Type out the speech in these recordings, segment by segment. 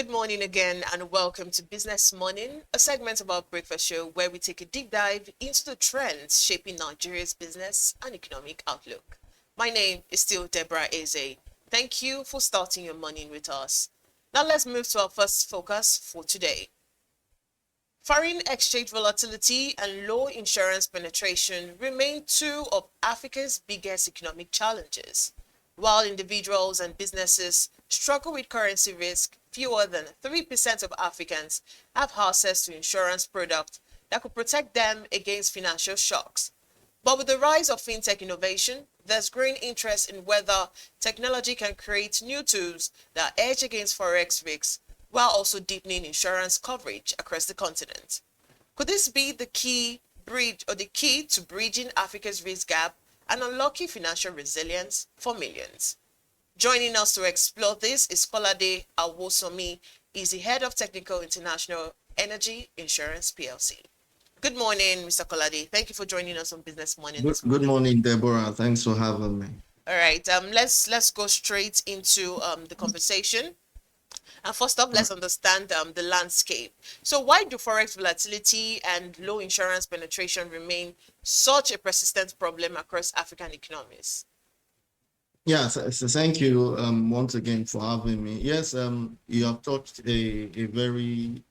Good morning again, and welcome to Business Morning, a segment of our breakfast show where we take a deep dive into the trends shaping Nigeria's business and economic outlook. My name is still Deborah Ezeh. Thank you for starting your morning with us. Now let's move to our first focus for today. Foreign exchange volatility and low insurance penetration remain two of Africa's biggest economic challenges. While individuals and businesses struggle with currency risk, fewer than 3% of Africans have access to insurance products that could protect them against financial shocks. But with the rise of fintech innovation, there's growing interest in whether technology can create new tools that edge against Forex risks while also deepening insurance coverage across the continent. Could this be the key to bridging Africa's risk gap and unlocking financial resilience for millions? Joining us to explore this is Kolade Awosanmi. He's the head of Technical International Energy Insurance Plc. Good morning, Mr. Kolade. Thank you for joining us on Business Morning this morning. Good morning, Deborah. Thanks for having me. All right, let's go straight into the conversation. And first up, let's understand the landscape. So why do Forex volatility and low insurance penetration remain such a persistent problem across African economies? Yes, so thank you once again for having me. Yes, you have touched a very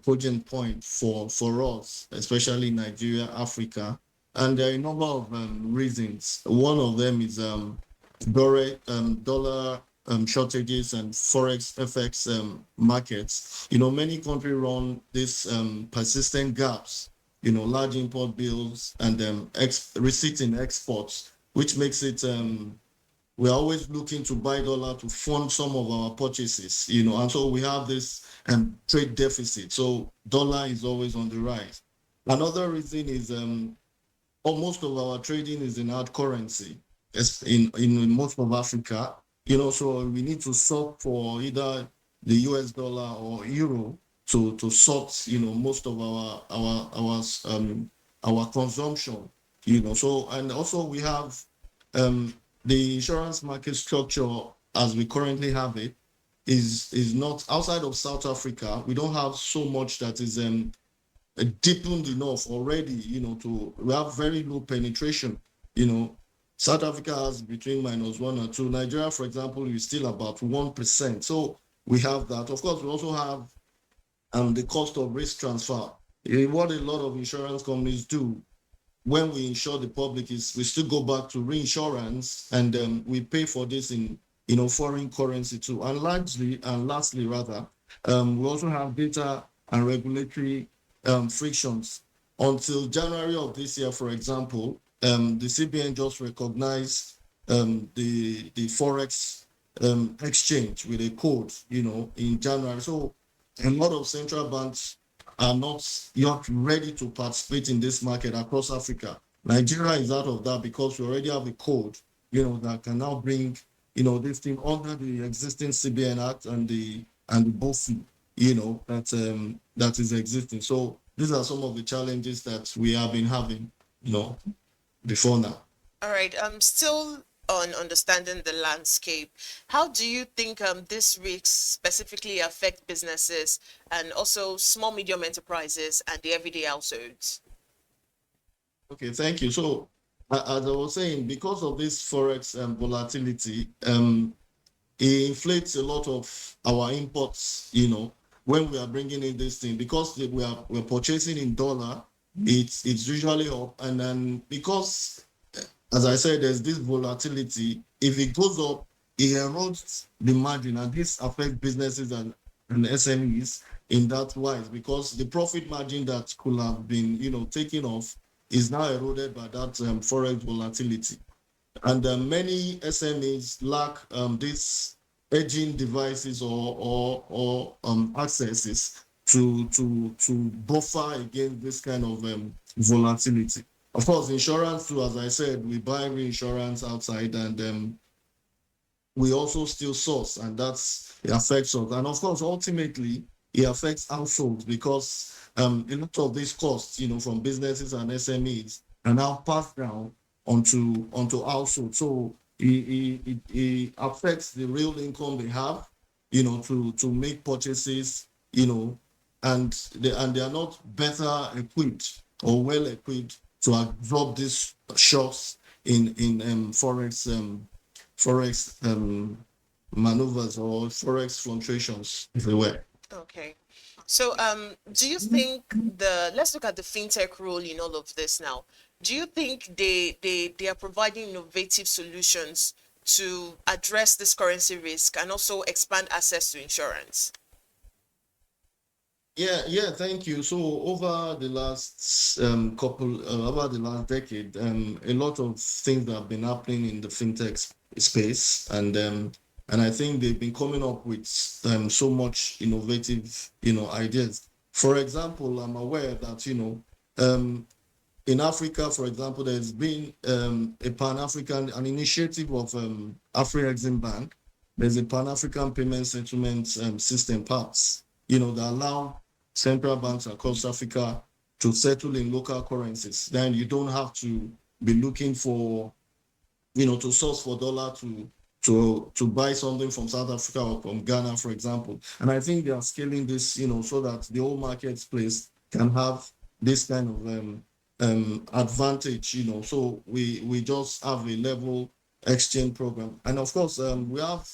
cogent point for us, especially Nigeria, Africa, and there are a number of reasons. One of them is dollar shortages and Forex FX markets. Many countries run these persistent gaps, large import bills and receipt in exports, which makes it we're always looking to buy dollar to fund some of our purchases, and so we have this trade deficit. So dollar is always on the rise. Another reason is most of our trading is in hard currency, in most of Africa, so we need to sort for either the US dollar or euro to sort, most of our consumption, so, and also we have the insurance market structure as we currently have it is not outside of South Africa. We don't have so much that is deepened enough already, we have very low penetration. South Africa has between -1 or 2. Nigeria, for example, is still about 1%. So we have that. Of course, we also have the cost of risk transfer. What a lot of insurance companies do when we insure the public is we still go back to reinsurance, and we pay for this in foreign currency too. And lastly, we also have data and regulatory frictions. Until January of this year, for example, the CBN just recognized the Forex exchange with a code, in January. So a lot of central banks are not yet ready to participate in this market across Africa. Nigeria is out of that because we already have a code, that can now bring, this thing under the existing CBN Act and the BOFI, that is existing. So these are some of the challenges that we have been having, before now. All right, still on understanding the landscape, how do you think these risks specifically affect businesses and also small, medium enterprises and the everyday households? Okay, thank you. So, as I was saying, because of this Forex volatility, it inflates a lot of our imports, when we are bringing in this thing, because we're purchasing in dollar, it's usually up. And then because, as I said, there's this volatility. If it goes up, it erodes the margin, and this affects businesses and SMEs in that wise, because the profit margin that could have been, taken off is now eroded by that Forex volatility. And many SMEs lack these hedging devices or accesses to buffer against this kind of volatility. Of course, insurance too, as I said, we buy reinsurance outside, and we also still source, and it affects us. And of course, ultimately, it affects households because a lot of these costs, from businesses and SMEs are now passed down onto households. So it affects the real income they have, to make purchases, and they are not better equipped or well equipped to absorb these shocks in forex maneuvers or forex fluctuations, if you will. Okay. So, do you think let's look at the fintech role in all of this now. Do you think they are providing innovative solutions to address this currency risk and also expand access to insurance? Yeah, thank you. So over the last over the last decade, a lot of things have been happening in the fintech space, and I think they've been coming up with so much innovative, ideas. For example, I'm aware that in Africa, for example, there's been a Pan-African an initiative of Afri-Exim Bank. There's a Pan-African payment settlement system, PAPS, that allow central banks across Africa to settle in local currencies. Then you don't have to be looking for, to source for dollar to buy something from South Africa or from Ghana, for example. And I think they are scaling this, so that the whole marketplace can have this kind of advantage, So we just have a level exchange program. And of course, we have,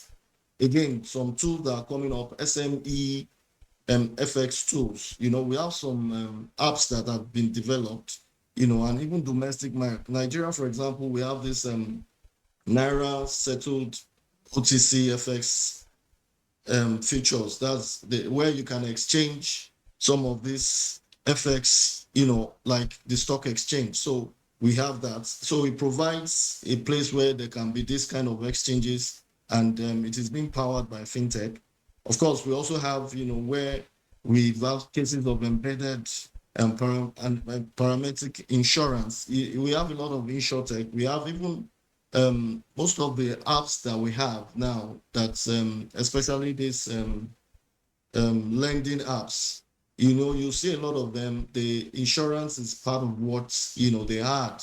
again, some tools that are coming up, SME FX tools. We have some apps that have been developed, and even domestic market. Nigeria, for example, we have this Naira settled OTC FX features. That's where you can exchange some of this FX, like the stock exchange. So we have that. So it provides a place where there can be this kind of exchanges, and it is being powered by fintech. Of course, we also have, where we have cases of embedded and parametric insurance. We have a lot of insurtech. We have even most of the apps that we have now, that's especially these lending apps. You see a lot of them. The insurance is part of what they had.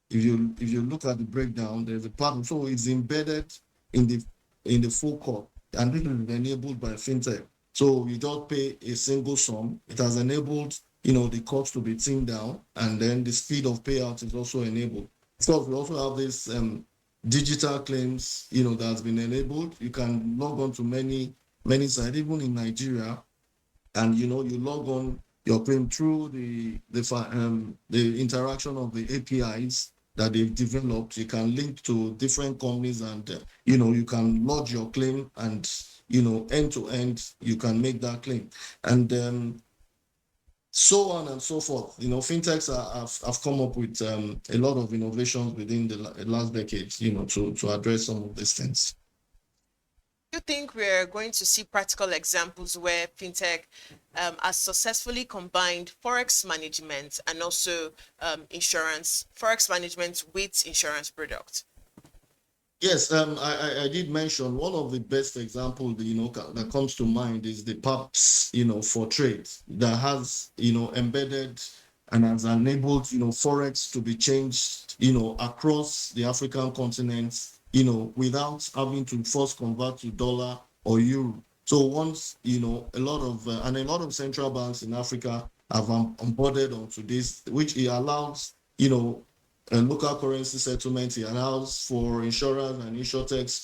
If you look at the breakdown, there's a part. So it's embedded in the full core, and this is enabled by fintech. So you don't pay a single sum. It has enabled the cost to be thinned down, and then the speed of payout is also enabled. Of course, we also have this digital claims that has been enabled. You can log on to many sites, even in Nigeria, and you log on your claim through the interaction of the APIs that they've developed. You can link to different companies, and you can lodge your claim, and end to end you can make that claim, and so on and so forth. Fintechs have come up with a lot of innovations within the last decade, to address some of these things. Do you think we're going to see practical examples where fintech has successfully combined forex management and also forex management with insurance products? Yes, I did mention one of the best examples, that comes to mind is the PAPS, for trade, that has, embedded and has enabled, Forex to be changed, across the African continent, without having to first convert to dollar or euro. So once, a lot of central banks in Africa have onboarded onto this, which it allows, local currency settlement. It allows for insurers and insurtechs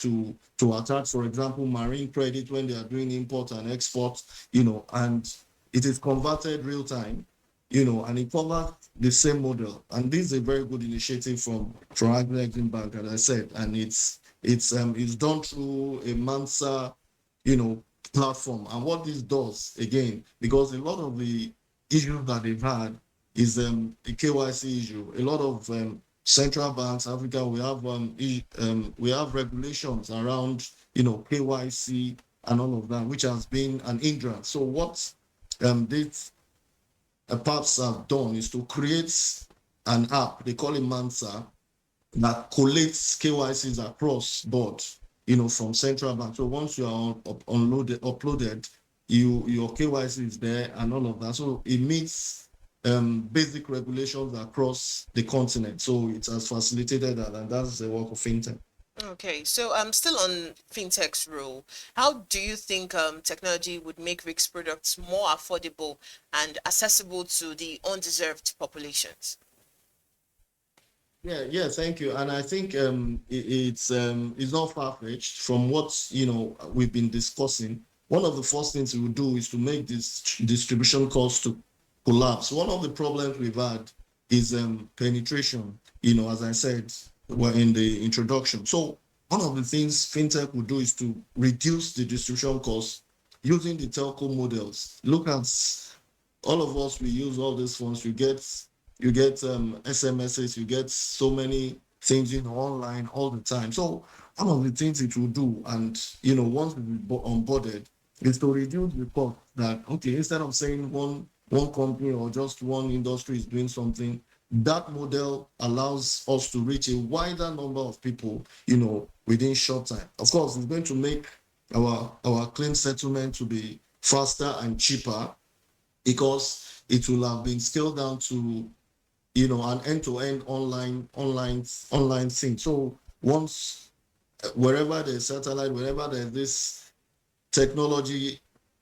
to attach, for example, marine credit when they are doing import and export, and it is converted real time, and it covers the same model. And this is a very good initiative from Afri-Exim Bank, as I said, and it's done through a Mansa, platform. And what this does, again, because a lot of the issues that they've had is the KYC issue. A lot of central banks, Africa, we have regulations around KYC and all of that, which has been an hindrance. So what these PAPs have done is to create an app, they call it Mansa, that collates KYCs across board, from central bank. So once you are uploaded, your KYC is there and all of that. So it meets basic regulations across the continent. So it has facilitated that, and that's the work of fintech. Okay, so still on fintech's role, how do you think technology would make risk products more affordable and accessible to the undeserved populations? Yeah, thank you. And I think it's not far-fetched from what we've been discussing. One of the first things we would do is to make this distribution cost to collapse. One of the problems we've had is penetration, as I said, well, in the introduction. So one of the things fintech would do is to reduce the distribution cost using the telco models. Look at all of us, we use all these phones. You get SMSs, you get so many things online all the time. So one of the things it will do, and once we onboarded, is to reduce the cost. That okay, instead of saying one company or just one industry is doing something, that model allows us to reach a wider number of people, within short time. Of course, it's going to make our claim settlement to be faster and cheaper because it will have been scaled down to an end-to-end online thing. So once wherever there's satellite, wherever there's this technology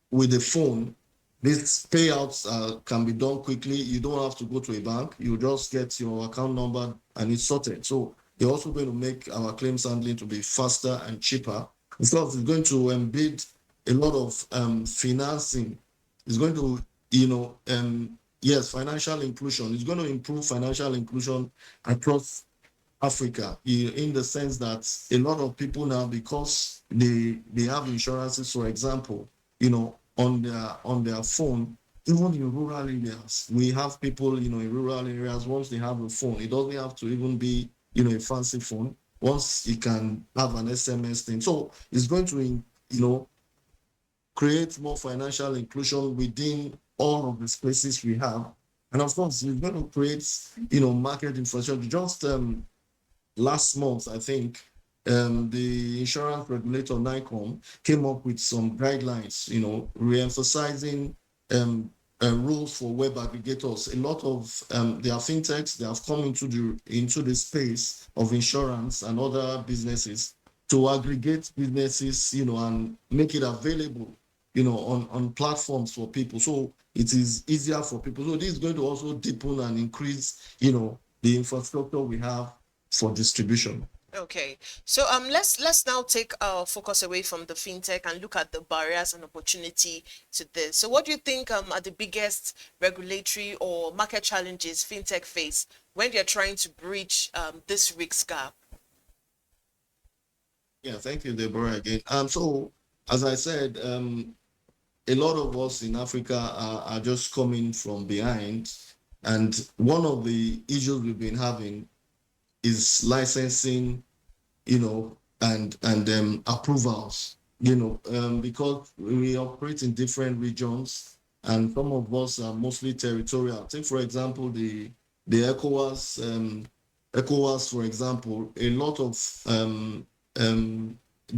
with the phone, these payouts can be done quickly. You don't have to go to a bank. You just get your account number and it's sorted. So they're also going to make our claims handling to be faster and cheaper. Instead, it's going to embed a lot of financing. It's going to, yes, financial inclusion. It's going to improve financial inclusion across Africa in the sense that a lot of people now, because they have insurances, for example, on their phone, even in rural areas, we have people, in rural areas, once they have a phone, it doesn't have to even be, a fancy phone. Once you can have an SMS thing. So it's going to, create more financial inclusion within all of the spaces we have. And of course, we're going to create, market infrastructure. Just last month, I think, the insurance regulator NICOM came up with some guidelines, re-emphasizing rules for web aggregators. A lot of there are fintechs that have come into the space of insurance and other businesses to aggregate businesses, and make it available, on platforms for people. So it is easier for people. So this is going to also deepen and increase, the infrastructure we have for distribution. Okay, so let's now take our focus away from the fintech and look at the barriers and opportunity to this. So what do you think are the biggest regulatory or market challenges fintech face when they're trying to bridge this risk gap? Yeah, thank you, Deborah, again. So as I said, a lot of us in Africa are just coming from behind. And one of the issues we've been having is licensing, and approvals, because we operate in different regions and some of us are mostly territorial. Take, for example, the ECOWAS, for example, a lot of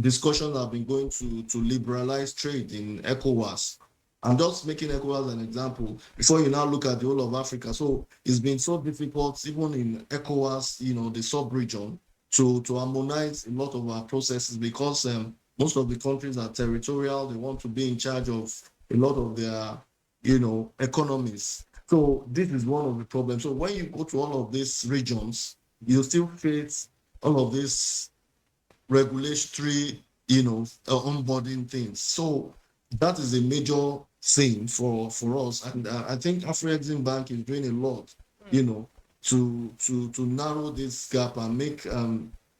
discussions have been going to liberalize trade in ECOWAS. I'm just making ECOWAS an example before you now look at the whole of Africa. So it's been so difficult, even in ECOWAS, the sub-region, to harmonize a lot of our processes because most of the countries are territorial. They want to be in charge of a lot of their, economies. So this is one of the problems. So when you go to all of these regions, you still face all of these regulatory, onboarding things. So that is a major thing for us. And I think Afrexim Bank is doing a lot, to narrow this gap and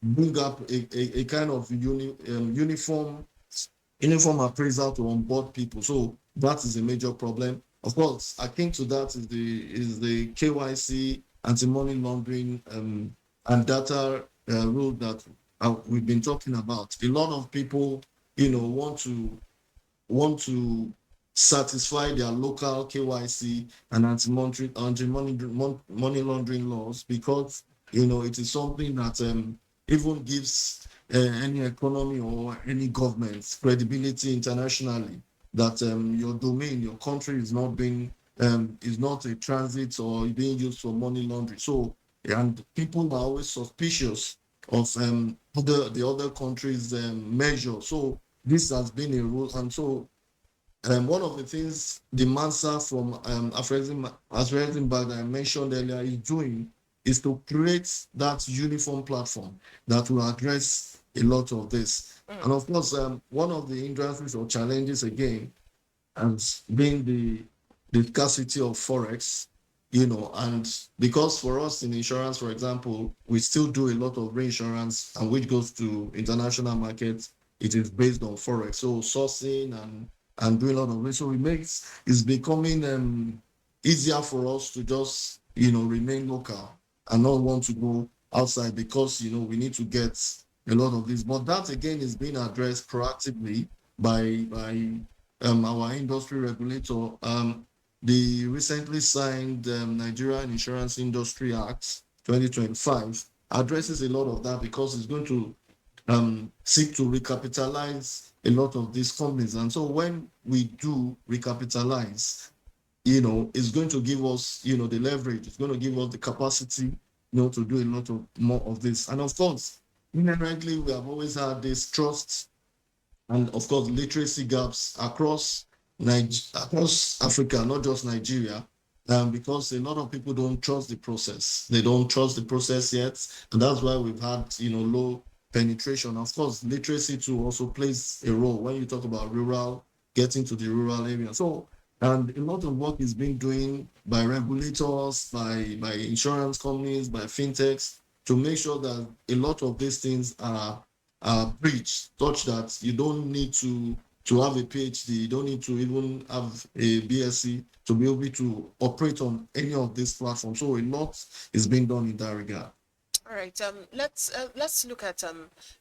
bring up a kind of uniform appraisal to onboard people. So that is a major problem. Of course, akin to that is the KYC, anti-money laundering, and data rule that we've been talking about. A lot of people, want to satisfy their local KYC and anti-money laundering laws because it is something that even gives any economy or any government credibility internationally that your domain, your country is not a transit or being used for money laundering. So, and people are always suspicious of the other countries' measure. So this has been a rule, and so one of the things the Mansa from Afreximbank that I mentioned earlier is doing is to create that uniform platform that will address a lot of this. And of course, one of the hindrances or challenges again has been the scarcity of Forex, and because for us in insurance, for example, we still do a lot of reinsurance and which goes to international markets. It is based on Forex. So sourcing and doing a lot of it. So it's becoming easier for us to just, remain local and not want to go outside because, we need to get a lot of this. But that again is being addressed proactively by our industry regulator. The recently signed Nigerian Insurance Industry Act 2025 addresses a lot of that because it's going to seek to recapitalize a lot of these companies. And so when we do recapitalize, it's going to give us, the leverage. It's going to give us the capacity, to do a lot of more of this. And of course, inherently, we have always had this trust and of course literacy gaps across across Africa, not just Nigeria, because a lot of people don't trust the process. They don't trust the process yet, and that's why we've had low penetration. Of course, literacy too also plays a role when you talk about rural, getting to the rural area. So, and a lot of work is being doing by regulators, by insurance companies, by fintechs to make sure that a lot of these things are bridged such that you don't need to have a PhD, you don't need to even have a BSc to be able to operate on any of these platforms. So a lot is being done in that regard. All right. Let's look at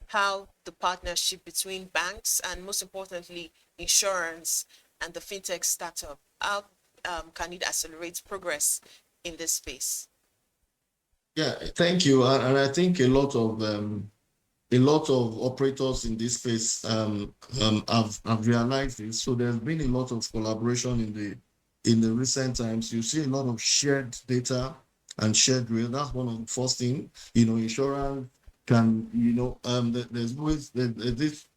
how the partnership between banks and most importantly insurance and the fintech startup, how can it accelerate progress in this space? Yeah, thank you. And I think a lot of operators in this space have realized this. So there's been a lot of collaboration in the recent times. You see a lot of shared data and shared real. That's one of the first thing. Insurance can, there's always this,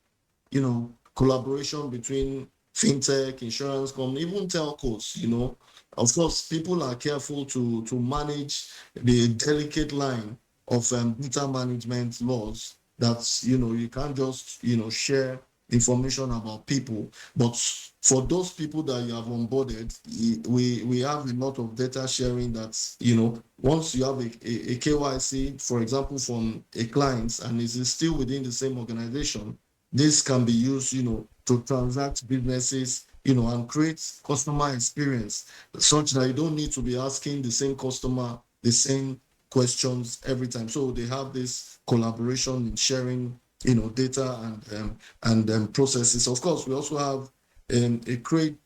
collaboration between fintech, insurance company, even telcos. Of course, people are careful to manage the delicate line of data management laws that you can't just share information about people. But for those people that you have onboarded, we have a lot of data sharing that once you have a KYC, for example, from a client and it is still within the same organization, this can be used to transact businesses and create customer experience such that you don't need to be asking the same customer the same questions every time. So they have this collaboration in sharing, data and processes. Of course, we also have we created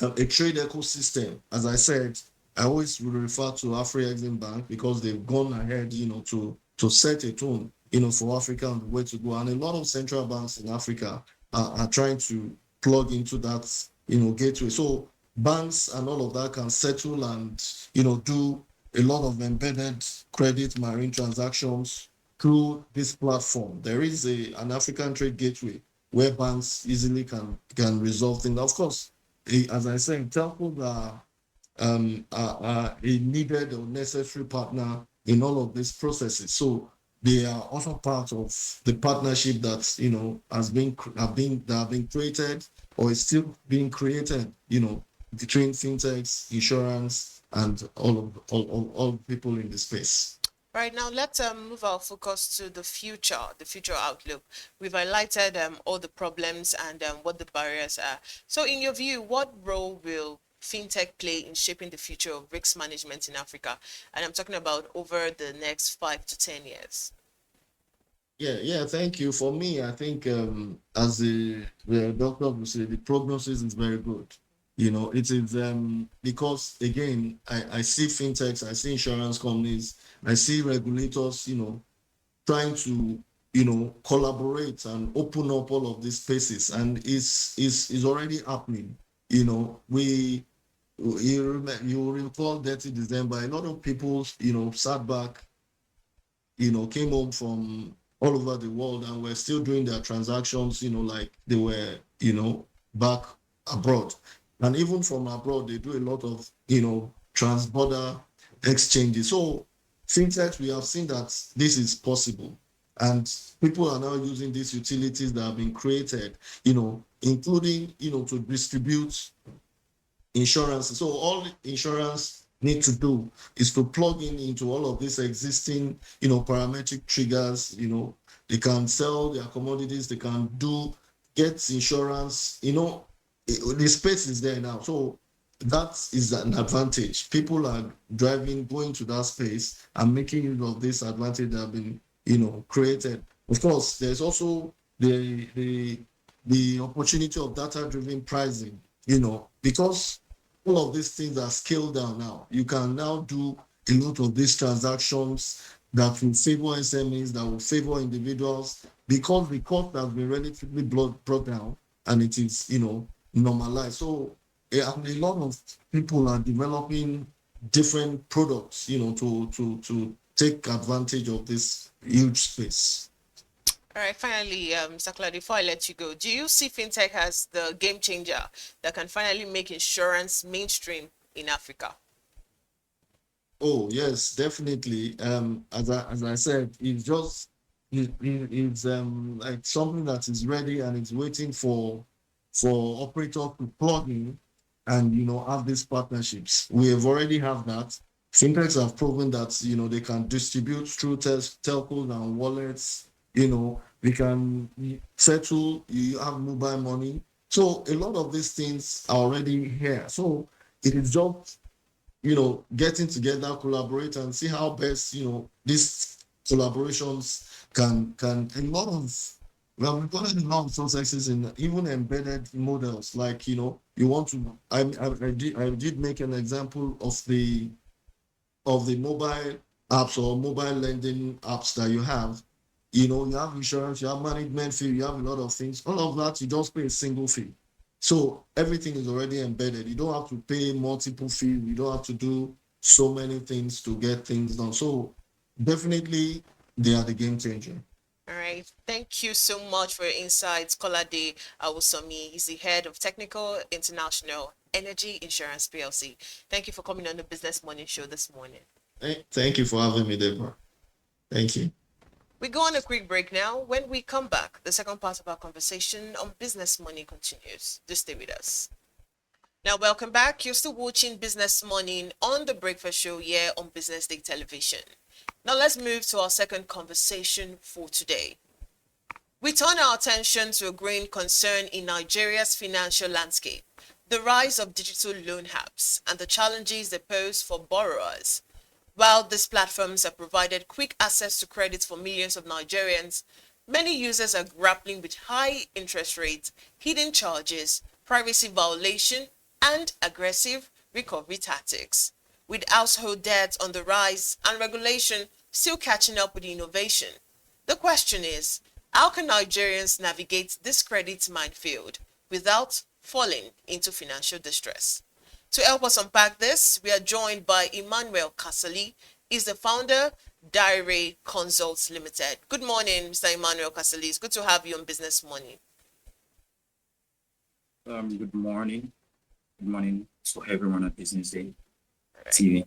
a trade ecosystem. As I said, I always will refer to Afreximbank because they've gone ahead, to set a tone, for Africa on the way to go. And a lot of central banks in Africa are trying to plug into that, gateway. So banks and all of that can settle and do a lot of embedded credit marine transactions through this platform. There is an African trade gateway where banks easily can resolve things. Of course, as I said, telcos are a needed or necessary partner in all of these processes. So they are also part of the partnership that have been created or is still being created, between fintechs, insurance, and all people in the space. Right now, let's move our focus to the future outlook. We've highlighted all the problems and what the barriers are. So, in your view, what role will fintech play in shaping the future of risk management in Africa? And I'm talking about over the next 5 to 10 years. Yeah. Thank you. For me, I think as the doctor would say, the prognosis is very good. It is because again, I see fintechs, I see insurance companies, I see regulators, trying to, collaborate and open up all of these spaces, and it's already happening. We you recall that in December, a lot of people, sat back came home from all over the world and were still doing their transactions, like they were, back abroad. And even from abroad, they do a lot of, trans-border exchanges. So fintech, we have seen that this is possible. And people are now using these utilities that have been created, including, to distribute insurance. So all insurance need to do is to plug into all of these existing, parametric triggers. They can sell their commodities, they can get insurance. The space is there now. So that is an advantage. People are going to that space and making use of this advantage that have been, created. Of course, there's also the opportunity of data-driven pricing, because all of these things are scaled down now. You can now do a lot of these transactions that will favor SMEs, that will favor individuals, because the cost has been relatively brought down and it is, normalized. So a lot of people are developing different products, to take advantage of this huge space. All right, finally, Mr. Kolade, before I let you go, do you see fintech as the game changer that can finally make insurance mainstream in Africa? Oh yes, definitely. As I said, it's like something that is ready and it's waiting for operators to plug in and have these partnerships. We have already have that. Fintechs have proven that they can distribute through telcos and wallets. We can settle. You have mobile money. So a lot of these things are already here. So it is just getting together, collaborate, and see how best these collaborations can a lot of well, we've gotten a lot of successes in even embedded models. Like you want to. I did make an example of the mobile apps or mobile lending apps that you have. You have insurance, you have management fee, you have a lot of things. All of that, you just pay a single fee. So everything is already embedded. You don't have to pay multiple fees. You don't have to do so many things to get things done. So definitely they are the game changer. All right. Thank you so much for your insights. Kolade Awosanmi is the head of Technical International Energy Insurance Plc. Thank you for coming on the Business Morning show this morning. Thank you for having me, Deborah. Thank you. We go on a quick break now. When we come back, the second part of our conversation on Business Morning continues. Do stay with us. Now, welcome back. You're still watching Business Morning on the Breakfast Show here on BusinessDay Television. Now, let's move to our second conversation for today. We turn our attention to a growing concern in Nigeria's financial landscape, the rise of digital loan apps and the challenges they pose for borrowers. While these platforms have provided quick access to credit for millions of Nigerians, many users are grappling with high interest rates, hidden charges, privacy violation, and aggressive recovery tactics. With household debt on the rise and regulation still catching up with innovation, the question is, how can Nigerians navigate this credit minefield without falling into financial distress? To help us unpack this, we are joined by Emmanuel Kasali. He's the founder, Daraire Consult Limited. Good morning, Mr. Emmanuel Kasali. It's good to have you on Business Morning. Good morning. Good morning to everyone at BusinessDay TV.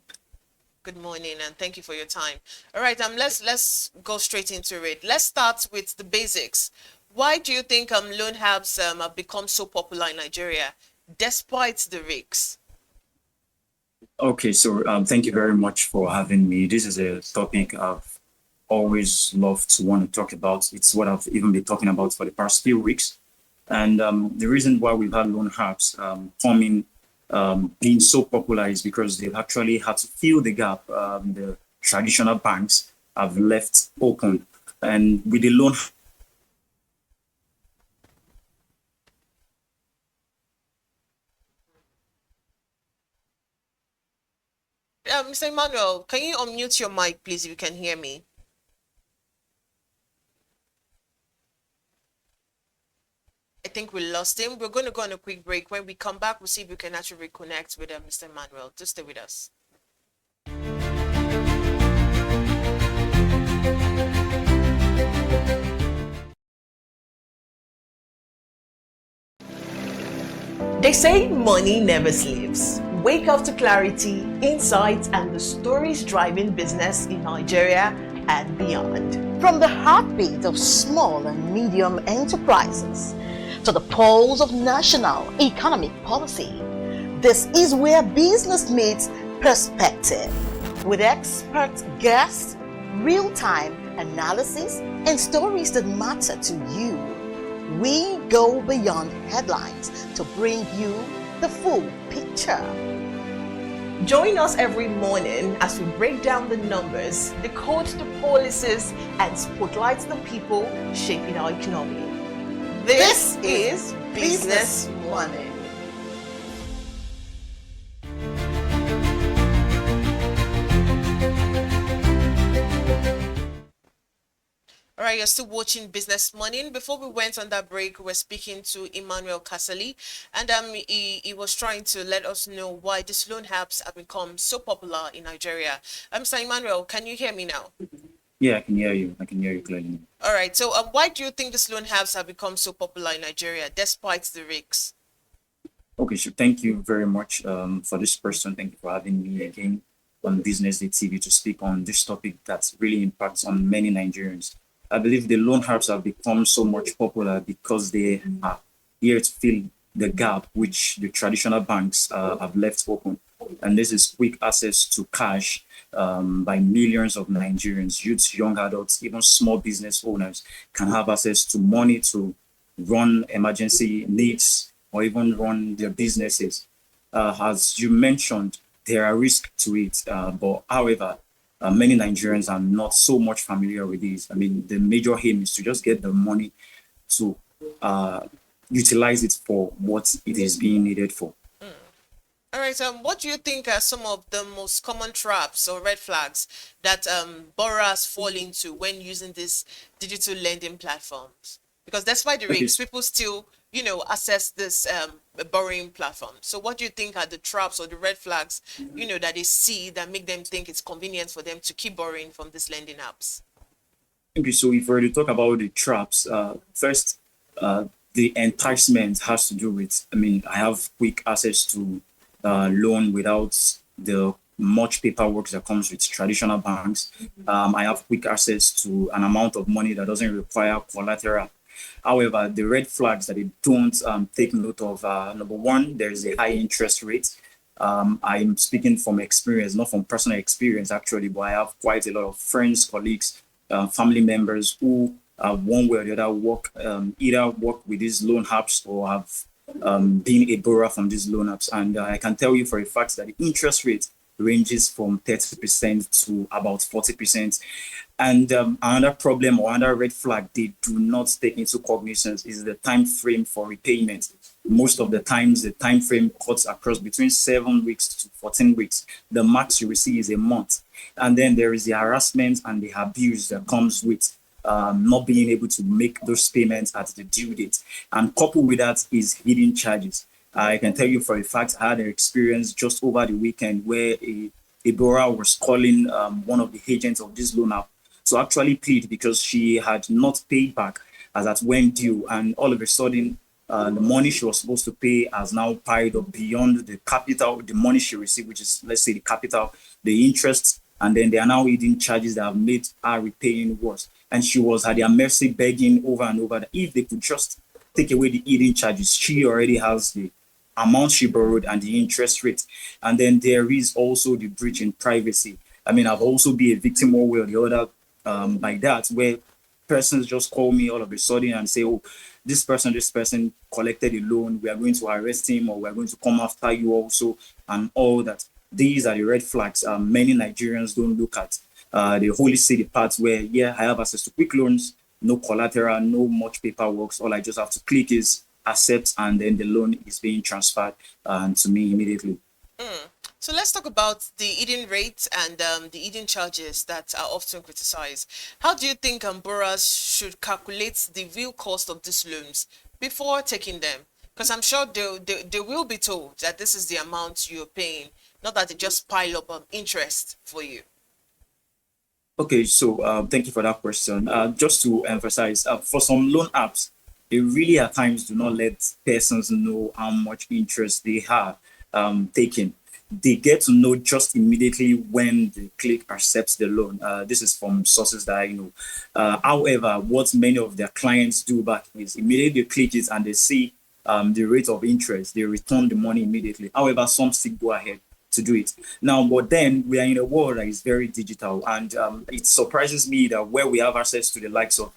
Good morning, and thank you for your time. All right, let's go straight into it. Let's start with the basics. Why do you think loan apps have become so popular in Nigeria, despite the risks? Okay, so thank you very much for having me. This is a topic I've always loved to want to talk about. It's what I've even been talking about for the past few weeks. And the reason why we've had loan apps being so popular is because they've actually had to fill the gap the traditional banks have left open. And with the loan Mr. Emmanuel, can you unmute your mic, please, if you can hear me? I think we lost him. We're going to go on a quick break. When we come back, we'll see if we can actually reconnect with Mr. Emmanuel. Just stay with us. They say money never sleeps. Wake up to clarity, insights, and the stories driving business in Nigeria and beyond. From the heartbeat of small and medium enterprises to the pulse of national economic policy, this is where business meets perspective. With expert guests, real-time analysis, and stories that matter to you, we go beyond headlines to bring you the full picture. Join us every morning as we break down the numbers, decode the policies, and spotlight the people shaping our economy. This is Business Morning. All right, you're still watching Business Morning. Before we went on that break, we were speaking to Emmanuel Kasali, and he was trying to let us know why these loan apps have become so popular in Nigeria. Mr. Emmanuel, can you hear me now? Yeah, I can hear you. I can hear you clearly. All right, so why do you think these loan apps have become so popular in Nigeria, despite the risks? Okay, so thank you very much for this person. Thank you for having me again on BusinessDay TV to speak on this topic that really impacts on many Nigerians. I believe the loan apps have become so much popular because they are here to fill the gap which the traditional banks have left open. And this is quick access to cash by millions of Nigerians, youths, young adults, even small business owners can have access to money to run emergency needs or even run their businesses. As you mentioned, there are risks to it, but however, many Nigerians are not so much familiar with this. I mean, the major aim is to just get the money to utilize it for what it is being needed for. All right. What do you think are some of the most common traps or red flags that borrowers fall into when using these digital lending platforms? Because despite the risks, people still, access this borrowing platform. So what do you think are the traps or the red flags, that they see that make them think it's convenient for them to keep borrowing from these lending apps? Okay, so if we were to talk about the traps, first, the enticement has to do with, I have quick access to loan without the much paperwork that comes with traditional banks. I have quick access to an amount of money that doesn't require collateral. However, the red flags that they don't take note of, number one, there's a high interest rate. I'm speaking from experience, not from personal experience actually, but I have quite a lot of friends, colleagues, family members who one way or the other either work with these loan apps or have been a borrower from these loan apps. And I can tell you for a fact that the interest rate ranges from 30% to about 40%. And another problem or another red flag they do not take into cognizance is the time frame for repayment. Most of the times, the time frame cuts across between 7 weeks to 14 weeks. The max you receive is a month. And then there is the harassment and the abuse that comes with not being able to make those payments at the due date. And coupled with that is hidden charges. I can tell you for a fact, I had an experience just over the weekend where a borrower was calling one of the agents of this loan app to actually plead because she had not paid back as at when due. And all of a sudden, the money she was supposed to pay has now piled up beyond the capital, the money she received, which is, let's say, the capital, the interest, and then there are now hidden charges that have made her repaying worse. And she was at their mercy begging over and over that if they could just take away the hidden charges, she already has the amount she borrowed and the interest rate. And then there is also the breach in privacy. I've also been a victim one way or the other by that, where persons just call me all of a sudden and say, oh, this person collected a loan, we are going to arrest him or we are going to come after you also, and all that. These are the red flags many Nigerians don't look at. They only see the parts where, I have access to quick loans, no collateral, no much paperwork. All I just have to click is accept, and then the loan is being transferred to me immediately. So let's talk about the hidden rates and the hidden charges that are often criticized. How do you think borrowers should calculate the real cost of these loans before taking them? Because I'm sure they will be told that this is the amount you're paying, not that they just pile up interest for you. Okay, so thank you for that question. Just to emphasize, for some loan apps, they really at times do not let persons know how much interest they have taken. They get to know just immediately when the click accepts the loan. This is from sources that I know. However, what many of their clients do back is immediately they click it and they see the rate of interest, they return the money immediately. However, some still go ahead to do it. Now, but then we are in a world that is very digital, and it surprises me that where we have access to the likes of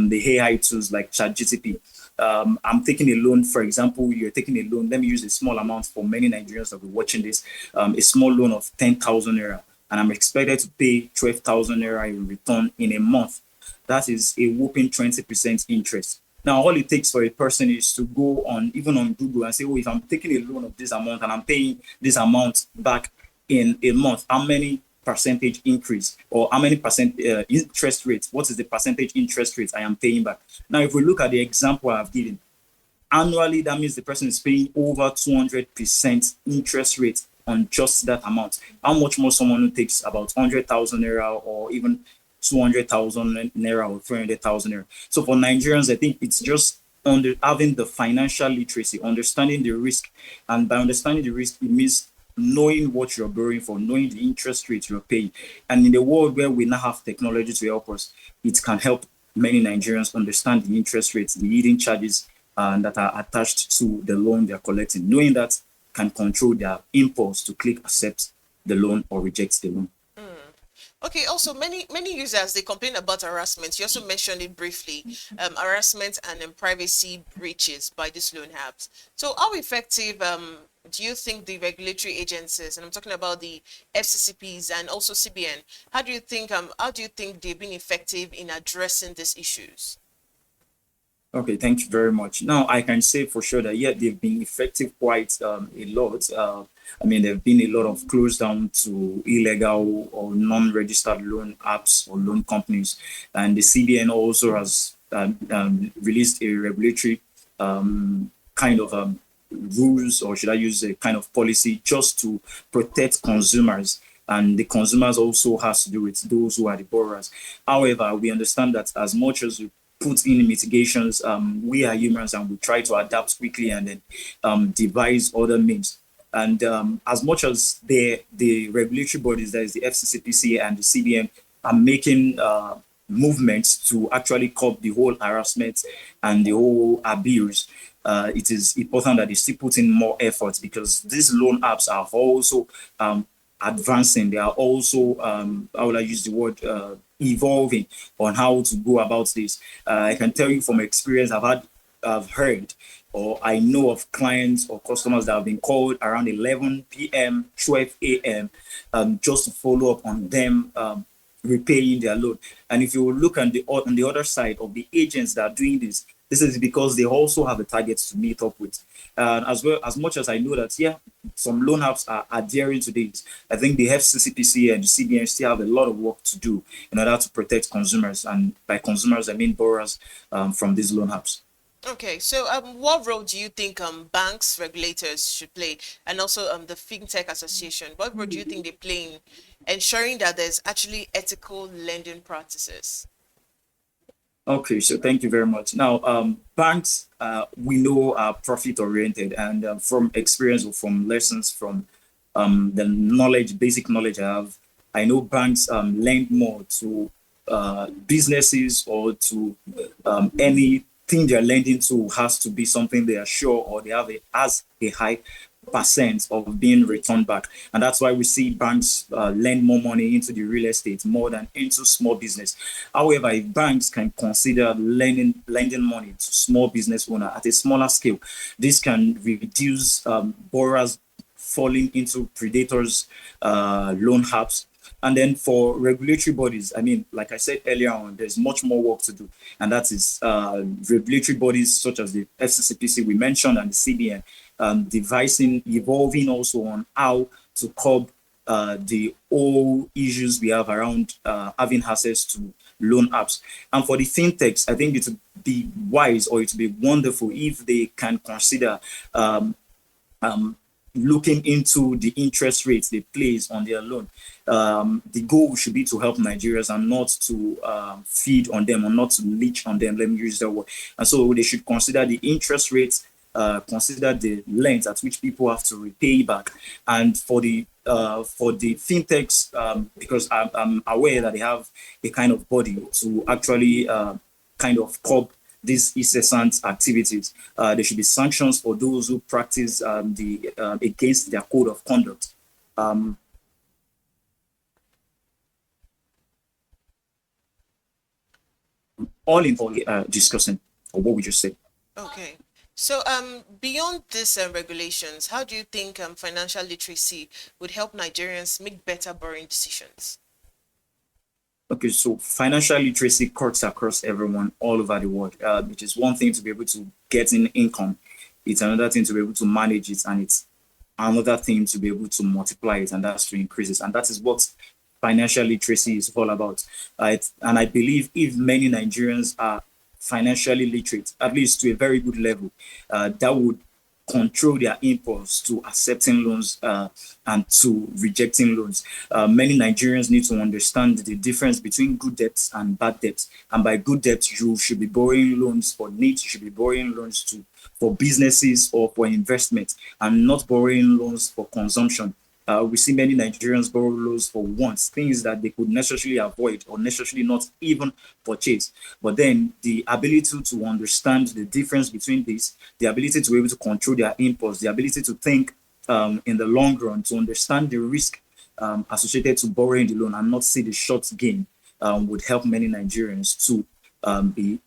the AI tools like ChatGPT, I'm taking a loan, for example, you're taking a loan, let me use a small amount for many Nigerians that will be watching this, a small loan of 10,000 naira, and I'm expected to pay 12,000 naira in return in a month. That is a whopping 20% interest. Now, all it takes for a person is to go on, even on Google, and say, oh, if I'm taking a loan of this amount and I'm paying this amount back in a month, how many percentage increase, or how many percent interest rates? What is the percentage interest rate I am paying back? Now, if we look at the example I've given, annually, that means the person is paying over 200% interest rate on just that amount. How much more someone who takes about 100,000 naira or even 200,000 naira or 300,000 naira? So for Nigerians, I think it's just having the financial literacy, understanding the risk. And by understanding the risk, it means knowing what you're borrowing for, knowing the interest rate you're paying. And in the world where we now have technology to help us, it can help many Nigerians understand the interest rates, the hidden charges that are attached to the loan they're collecting. Knowing that can control their impulse to click accept the loan or reject the loan. Okay, also many users, they complain about harassment. You also mentioned it briefly, harassment and privacy breaches by these loan apps. So how effective do you think the regulatory agencies, and I'm talking about the FCCPs and also CBN, how do you think they've been effective in addressing these issues? Okay, thank you very much. Now, I can say for sure that, yeah, they've been effective quite a lot. I mean, there have been a lot of close down to illegal or non-registered loan apps or loan companies. And the CBN also has released a regulatory kind of rules, or should I use a kind of policy, just to protect consumers. And the consumers also has to do with those who are the borrowers. However, we understand that as much as we put in mitigations, we are humans and we try to adapt quickly and then devise other means. And as much as the regulatory bodies, that is the FCCPC and the CBN, are making movements to actually curb the whole harassment and the whole abuse, it is important that they still put in more efforts, because these loan apps are also advancing. They are also, how will I use the word, evolving on how to go about this. I can tell you from experience, I've heard, or I know of clients or customers that have been called around 11 p.m., 12 a.m., just to follow up on them repaying their loan. And if you look on the other side of the agents that are doing this, this is because they also have a target to meet up with. As well, as much as I know that, yeah, some loan apps are adhering to this, I think the FCCPC and the CBN still have a lot of work to do in order to protect consumers. And by consumers, I mean borrowers from these loan apps. Okay, so what role do you think banks, regulators should play, and also the Fintech Association, what role do you think they play in ensuring that there's actually ethical lending practices? Okay, so thank you very much. Now, banks, we know, are profit-oriented, and from experience or from lessons from the basic knowledge I have, I know banks lend more to businesses or to anything they're lending to has to be something they are sure, or they have a high percent of being returned back. And that's why we see banks lend more money into the real estate more than into small business. However, if banks can consider lending money to small business owner at a smaller scale, this can reduce borrowers falling into predators loan apps. And then for regulatory bodies, I mean, like I said earlier on, there's much more work to do. And that is regulatory bodies such as the FCCPC we mentioned and the CBN, evolving also on how to curb the whole issues we have around having access to loan apps. And for the fintechs, I think it would be wise, or it would be wonderful if they can consider looking into the interest rates they place on their loan. The goal should be to help Nigerians and not to feed on them or not to leech on them. Let me use that word. And so they should consider the interest rates, consider the length at which people have to repay back. And for the fintechs, because I'm aware that they have a kind of body to actually kind of curb these incessant activities. There should be sanctions for those who practice against their code of conduct. All in all, discussing what we just said. Okay. So, beyond these regulations, how do you think financial literacy would help Nigerians make better borrowing decisions? Okay, so financial literacy cuts across everyone all over the world, which is one thing to be able to get in income. It's another thing to be able to manage it, and it's another thing to be able to multiply it, and that's to increase it. And that is what financial literacy is all about. And I believe if many Nigerians are financially literate, at least to a very good level, that would control their impulse to accepting loans and to rejecting loans. Many Nigerians need to understand the difference between good debts and bad debts. And by good debts, you should be borrowing loans for needs, you should be borrowing loans for businesses or for investment, and not borrowing loans for consumption. We see many Nigerians borrow loans for wants, things that they could necessarily avoid or necessarily not even purchase. But then the ability to understand the difference between these, the ability to be able to control their impulse, the ability to think in the long run, to understand the risk associated to borrowing the loan and not see the short gain would help many Nigerians to be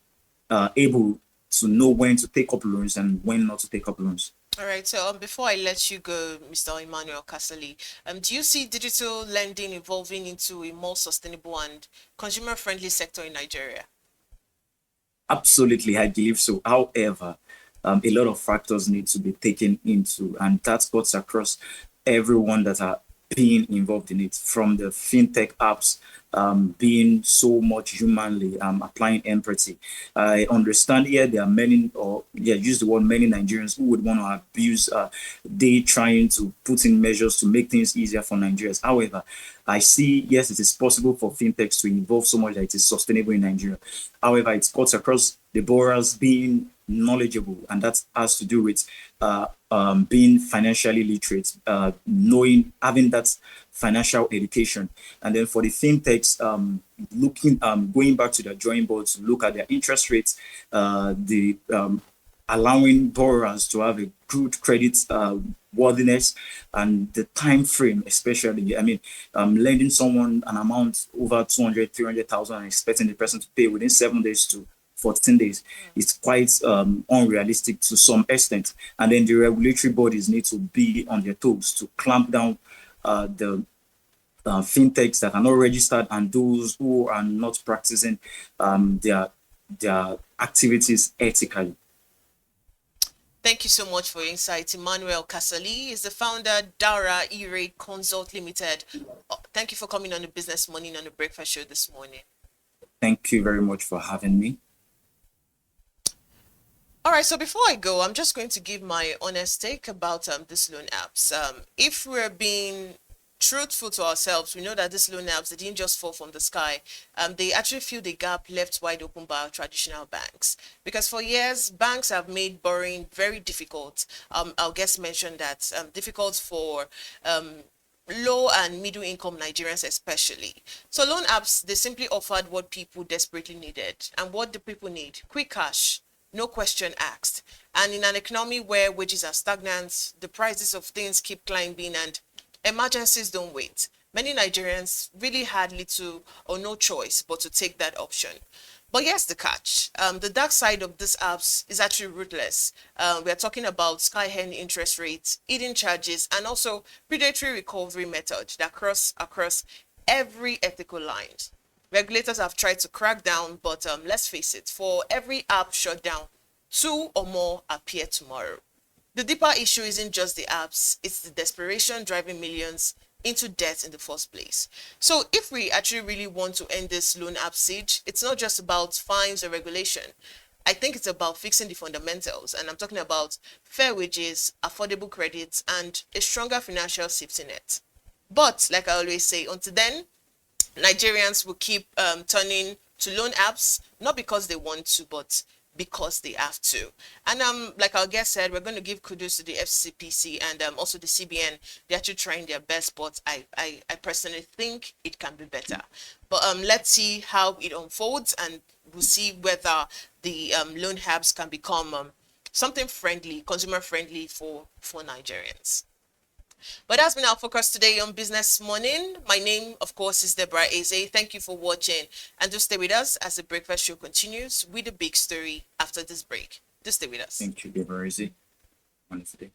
able to know when to take up loans and when not to take up loans. All right. So before I let you go, Mr. Emmanuel Kasali, do you see digital lending evolving into a more sustainable and consumer-friendly sector in Nigeria? Absolutely, I believe so. However, a lot of factors need to be taken into, and that cuts across everyone that are being involved in it, from the fintech apps being so much humanly applying empathy. I understand here there are many, or use the word many Nigerians who would want to abuse they trying to put in measures to make things easier for Nigerians. However, I see, yes, it is possible for fintechs to evolve so much that it is sustainable in Nigeria. However, it cuts across the borrowers being knowledgeable, and that has to do with being financially literate, knowing, having that financial education. And then for the fintechs, going back to the drawing board to look at their interest rates, allowing borrowers to have a good credit worthiness, and the time frame, especially. I mean, lending someone an amount over 200, 300,000 and expecting the person to pay within 7 days to 14 days is quite unrealistic to some extent. And then the regulatory bodies need to be on their toes to clamp down the fintechs that are not registered and those who are not practicing their activities ethically. Thank you so much for your insight. Emmanuel Kasali is the founder, Daraire Consult Limited. Thank you for coming on the Business Morning on the Breakfast Show this morning. Thank you very much for having me. All right, so before I go, I'm just going to give my honest take about these loan apps. If we're being truthful to ourselves, we know that these loan apps, they didn't just fall from the sky. They actually fill the gap left wide open by our traditional banks. Because for years, banks have made borrowing very difficult. I'll just mention that difficult for low and middle income Nigerians especially. So loan apps, they simply offered what people desperately needed. And what do people need? Quick cash. No question asked. And in an economy where wages are stagnant, the prices of things keep climbing, and emergencies don't wait, many Nigerians really had little or no choice but to take that option. But here's the catch. The dark side of these apps is actually ruthless. We are talking about sky-high interest rates, hidden charges, and also predatory recovery methods that cross across every ethical line. Regulators have tried to crack down, but let's face it, for every app shut down, 2 or more appear tomorrow. The deeper issue isn't just the apps, it's the desperation driving millions into debt in the first place. So if we actually really want to end this loan app siege, it's not just about fines or regulation. I think it's about fixing the fundamentals, and I'm talking about fair wages, affordable credits, and a stronger financial safety net. But like I always say, until then, Nigerians will keep turning to loan apps, not because they want to, but because they have to. And like our guest said, we're going to give kudos to the FCPC and also the CBN. They're actually trying their best, but I personally think it can be better. But let's see how it unfolds, and we'll see whether the loan apps can become something friendly, consumer friendly for Nigerians. But that's been our focus today on Business Morning. My name, of course, is Deborah Ezeh. Thank you for watching, and do stay with us as the breakfast show continues with the big story after this break. Do stay with us. Thank you, Deborah Ezeh. Wonderful day.